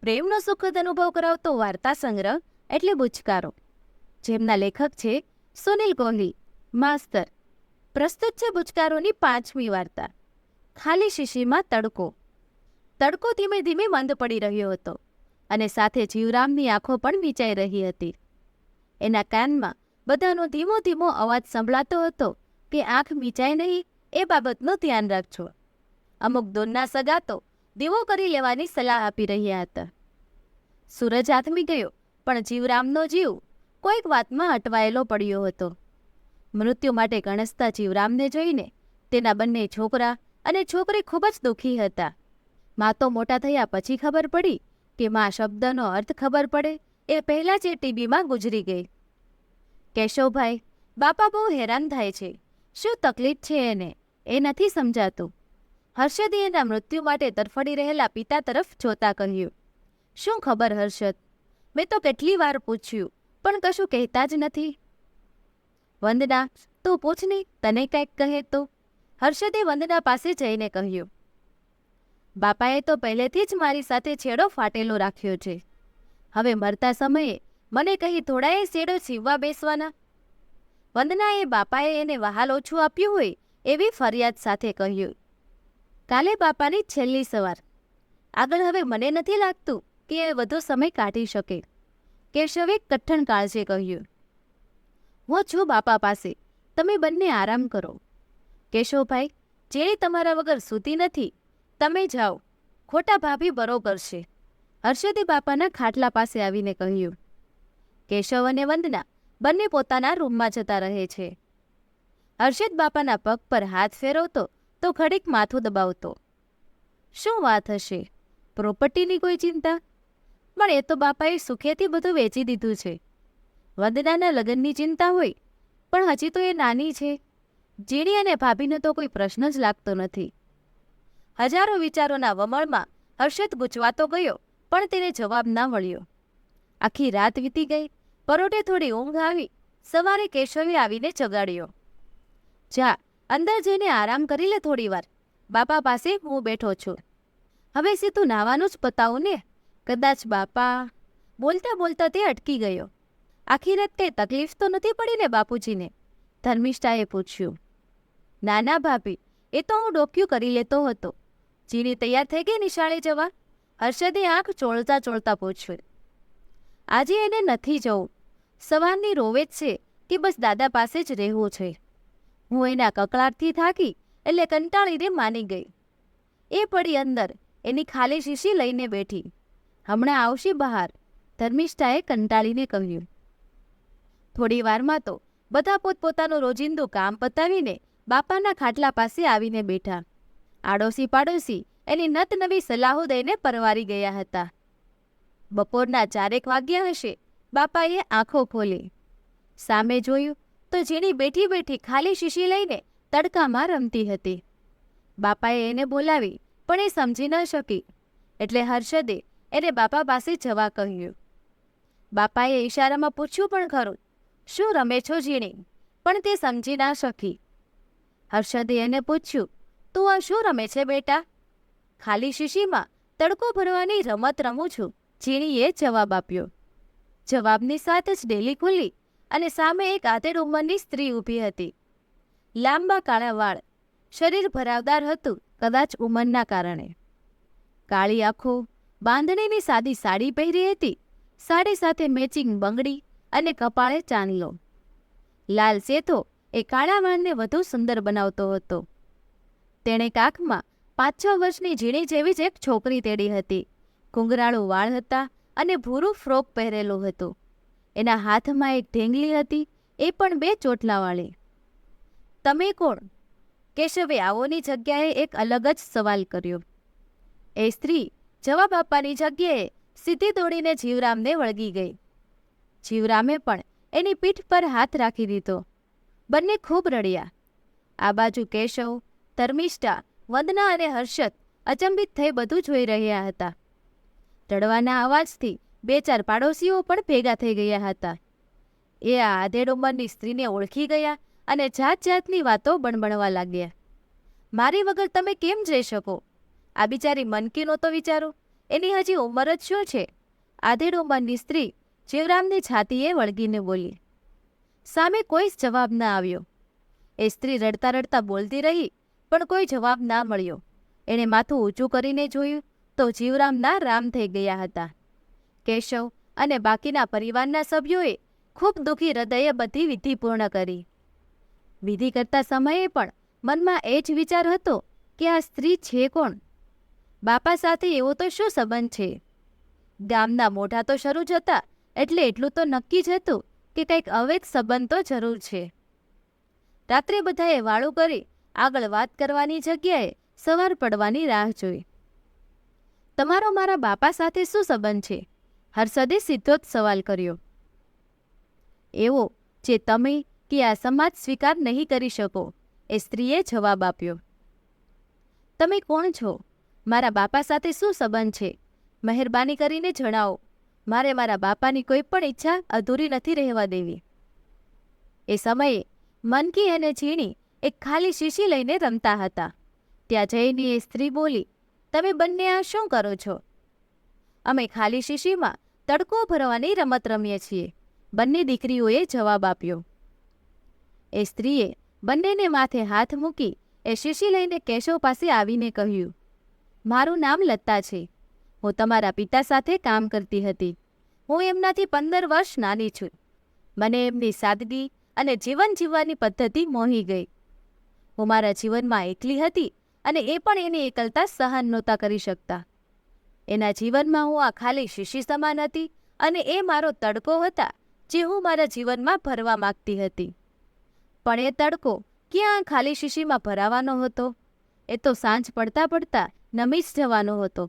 પ્રેમનો સુખદ અનુભવ કરાવતો વાર્તા સંગ્રહ એટલે બુચકારો, જેમના લેખક છે સુનિલ કોહલી માસ્તર. પ્રસ્તુત છે બુચકારોની 5મી વાર્તા, ખાલી શીશીમાં તડકો. તડકો ધીમે ધીમે મંદ પડી રહ્યો હતો અને સાથે જીવરામની આંખો પણ વીંચાઈ રહી હતી. એના કાનમાં બધાનો ધીમો ધીમો અવાજ સંભળાતો હતો કે આંખ મીચાય નહીં એ બાબતનું ધ્યાન રાખજો. અમુક દૂરના સગા તો દીવો કરી લેવાની સલાહ આપી રહ્યા હતા. સૂરજ આથમી ગયો, પણ જીવરામનો જીવ કોઈક વાતમાં અટવાયેલો પડ્યો હતો. મૃત્યુ માટે ગણસતા જીવરામને જોઈને તેના બંને છોકરા અને છોકરી ખૂબ જ દુઃખી હતા. મા તો મોટા થયા પછી ખબર પડી કે મા શબ્દનો અર્થ ખબર પડે એ પહેલાં જ એ ટીબીમાં ગુજરી ગઈ. કેશવભાઈ, બાપા બહુ હેરાન થાય છે. શું તકલીફ છે એને એ નથી સમજાતું. હર્ષદે એના મૃત્યુ માટે તરફડી રહેલા પિતા તરફ જોતા કહ્યું. શું ખબર હર્ષદ? મેં તો કેટલી વાર પૂછ્યું, પણ કશું કહેતા જ નથી. વંદના, તું પૂછ ને, તને કંઈક કહે તો. હર્ષદે વંદના પાસે જઈને કહ્યું. બાપાએ તો પહેલેથી જ મારી સાથે છેડો ફાટેલો રાખ્યો છે. હવે મરતા સમયે મને કહી થોડાએ છેડો સીવવા બેસવાના. વંદનાએ બાપાએ એને વહાલ ઓછું આપ્યું હોય એવી ફરિયાદ સાથે કહ્યું. કાલે બાપાની છેલ્લી સવાર. આગળ હવે મને નથી લાગતું કે એ વધુ સમય કાઢી શકે. કેશવે કઠણ કાળજે કહ્યું. હું છું બાપા પાસે, તમે બંને આરામ કરો. કેશવભાઈ, જેણે તમારા વગર સૂતી નથી, તમે જાઓ, ખોટા ભાભી બરોબર છે. હર્ષદે બાપાના ખાટલા પાસે આવીને કહ્યું. કેશવ અને વંદના બંને પોતાના રૂમમાં જતા રહે છે. હર્ષદ બાપાના પગ પર હાથ ફેરવતો તો ઘડીક માથું દબાવતો. શું વાત હશે? પ્રોપર્ટીની કોઈ ચિંતા? પણ એ તો બાપાએ સુખેથી બધું વેચી દીધું છે. વંદનાના લગ્નની ચિંતા હોય, પણ હજી તો એ નાની છે. જીણી અને ભાભીનો તો કોઈ પ્રશ્ન જ લાગતો નથી. હજારો વિચારોના વમળમાં હર્ષદ ગૂંચવાતો ગયો, પણ તેને જવાબ ના મળ્યો. આખી રાત વીતી ગઈ. પરોઢે થોડી ઊંઘ આવી. સવારે કેશવે આવીને જગાડ્યો. જા, અંદર જઈને આરામ કરી લે થોડી વાર. બાપા પાસે હું બેઠો છું. હવે સીધું નાવાનું જ પતાવું ને. કદાચ બાપા... બોલતા બોલતા તે અટકી ગયો. આખી રાત કંઈ તકલીફ તો નથી પડી ને બાપુજીને? ધર્મિષ્ઠાએ પૂછ્યું. ના ના ભાભી, એ તો હું ડોક્યું કરી લેતો હતો. જીણી તૈયાર થઈ ગઈ નિશાળે જવા? હર્ષદે આંખ ચોળતા ચોળતા પૂછ્યું. આજે એને નથી જવું. સવારની રોવે જ છે કે બસ દાદા પાસે જ રહેવું છે. હું એના કકળાટથી થાકી એટલે કંટાળીને માની ગઈ. એ પડી અંદર, એની ખાલી શીશી લઈને બેઠી. હમણાં આવશે બહાર, ધર્મિષ્ઠાએ કંટાળીને કહ્યું. થોડી વારમાં તો બધા પોતપોતાનું રોજિંદું કામ પતાવીને બાપાના ખાટલા પાસે આવીને બેઠા. આડોશી પાડોશી એની નત નવી સલાહો દઈને પરવારી ગયા હતા. બપોરના 4 વાગ્યા હશે. બાપાએ આંખો ખોલી. સામે જોયું તો જીણી બેઠી બેઠી ખાલી શીશી લઈને તડકામાં રમતી હતી. બાપાએ એને બોલાવી, પણ એ સમજી ન શકી. એટલે હર્ષદે એને બાપા પાસે જવા કહ્યું. બાપાએ ઈશારામાં પૂછ્યું પણ ખરું, શું રમે છો જીણી? પણ તે સમજી ના શકી. હર્ષદે એને પૂછ્યું, તું આ શું રમે છે બેટા? ખાલી શીશીમાં તડકો ભરવાની રમત રમું છું, જીણીએ જવાબ આપ્યો. જવાબની સાથે જ ડેલી ખુલ્લી અને સામે એક આધેડ ઉંમરની સ્ત્રી ઊભી હતી. લાંબા કાળા વાળ, શરીર ભરાવદાર હતું, કદાચ ઉંમરના કારણે. કાળી આંખો, બાંધણીની સાદી સાડી પહેરી હતી. સાડી સાથે મેચિંગ બંગડી અને કપાળે ચાંદલો. લાલ સેથો એ કાળા વાળને વધુ સુંદર બનાવતો હતો. તેણે કાખમાં 5-6 વર્ષની ઝીણી જેવી જ એક છોકરી તેડી હતી. ઘૂંઘરાળું વાળ હતા અને ભૂરું ફ્રોક પહેરેલું હતું. એના હાથમાં એક ઢેંગલી હતી, એ પણ 2 ચોટલાવાળી. તમે કોણ? કેશવે આવોની જગ્યાએ એક અલગ જ સવાલ કર્યો. એ સ્ત્રી જવાબ આપવાની જગ્યાએ સીધી દોડીને જીવરામને વળગી ગઈ. જીવરામે પણ એની પીઠ પર હાથ રાખી દીધો. બંને ખૂબ રડ્યા. આ બાજુ કેશવ, ધર્મિષ્ઠા, વંદના અને હર્ષદ અચંબિત થઈ બધું જોઈ રહ્યા હતા. રડવાના અવાજથી 2-4 પાડોશીઓ પણ ભેગા થઈ ગયા હતા. એ આ આધેડ ઉંમરની સ્ત્રીને ઓળખી ગયા અને જાત જાતની વાતો બણબણવા લાગ્યા. મારી વગર તમે કેમ જઈ શકો? આ બિચારી મનકીનો તો વિચારો. એની હજી ઉંમર જ શું છે? આધેડ ઉંમરની સ્ત્રી જીવરામની છાતીએ વળગીને બોલી. સામે કોઈ જ જવાબ ન આવ્યો. એ સ્ત્રી રડતા રડતા બોલતી રહી, પણ કોઈ જવાબ ના મળ્યો. એણે માથું ઊંચું કરીને જોયું તો જીવરામના રામ થઈ ગયા હતા. કેશવ અને બાકીના પરિવારના સભ્યોએ ખૂબ દુઃખી હૃદયે બધી વિધિ પૂર્ણ કરી. વિધિ કરતા સમયે પણ મનમાં એ જ વિચાર હતો કે આ સ્ત્રી છે કોણ? બાપા સાથે એવો તો શું સંબંધ છે? ગામના મોઢા તો શરૂ જ હતા, એટલે એટલું તો નક્કી જ હતું કે કંઈક અવૈધ સંબંધ તો જરૂર છે. રાત્રે બધાએ વાળું કરી આગળ વાત કરવાની જગ્યાએ સવાર પડવાની રાહ જોઈ. તમારો મારા બાપા સાથે શું સંબંધ છે? હર્ષદે સીધો જ સવાલ કર્યો. એવો જે તમે કે આ સમાજ સ્વીકાર નહીં કરી શકો, એ સ્ત્રીએ જવાબ આપ્યો. તમે કોણ છો? મારા બાપા સાથે શું સંબંધ છે? મહેરબાની કરીને જણાવો. મારે મારા બાપાની કોઈ પણ ઈચ્છા અધૂરી નથી રહેવા દેવી. એ સમયે મનકી અને ઝીણી એક ખાલી શીશી લઈને રમતા હતા. ત્યાં જઈને એ સ્ત્રી બોલી, તમે બંને આ શું કરો છો? અમે ખાલી શીશીમાં તડકો ભરવાની રમત રમીએ છીએ, બંને દીકરીઓએ જવાબ આપ્યો. એ સ્ત્રીએ બંનેને માથે હાથ મૂકી એ શીશી લઈને કેશવ પાસે આવીને કહ્યું, મારું નામ લતા છે. હું તમારા પિતા સાથે કામ કરતી હતી. હું એમનાથી 15 વર્ષ નાની છું. મને એમની સાદગી અને જીવન જીવવાની પદ્ધતિ મોહી ગઈ. હું મારા જીવનમાં એકલી હતી અને એ પણ એની એકલતા સહન નહોતા કરી શકતા. એના જીવનમાં હું આ ખાલી શીશી સમાન હતી અને એ મારો તડકો હતા જે હું મારા જીવનમાં ભરવા માંગતી હતી. પણ એ તડકો ક્યાં ખાલી શીશીમાં ભરાવાનો હતો? એ તો સાંજ પડતા પડતા નમી જ જવાનો હતો.